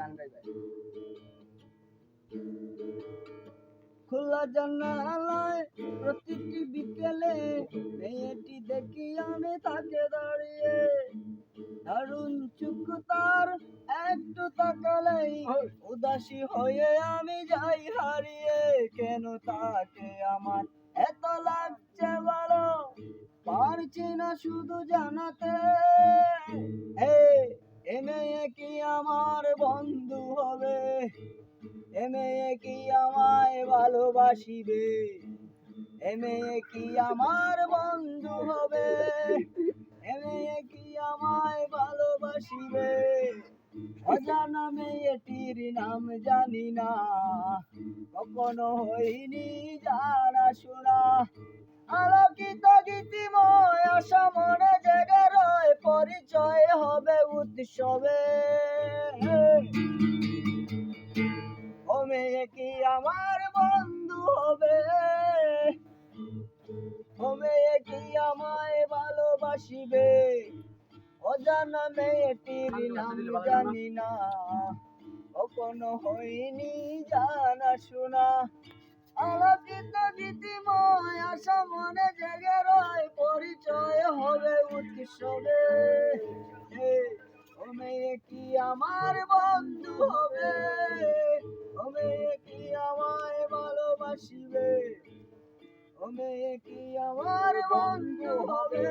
গান গাইবে। খোলা জানালায় প্রতিটি বিকেলে মেয়েটি দেখি আমি তাকে দাঁড়িয়ে, দারুণ চুপ তার একটু তাকালেই উদাসী হয়ে আমি যাই হারিয়ে। কেন তাকে আমার এত লাগছে বলো, পারছি না শুধু জানাতে। এ মেয়ে কি আমার বন্ধু হবে? এ মেয়ে কি আমায় ভালোবাসিবে? এ মেয়ে কি আমার বন্ধু হবে? এ মেয়ে কি আমায় ভালোবাসিবে? অজানা মেয়েটির নাম জানি না, কখনো হইনি জানা শোনা। আলোকিত গীতিময় আশা মনে জেগে রয়, পরিচয় হবে উৎসবে। ও মেয়ে কি আমার বন্ধু হবে? ও মেয়ে কি আমায় ভালোবাসিবে? অজানা মেয়েটির নাম জানি না, কখনো হইনি জানা শোনা। আলোকিত গীতিময় আশা মনে জেগে রয়, পরিচয় হবে উৎসবে। ও মেয়ে কি আমার বন্ধু হবে? ও মেয়ে কি আমায় ভালোবাসিবে? ও মেয়ে কি আমার বন্ধু হবে?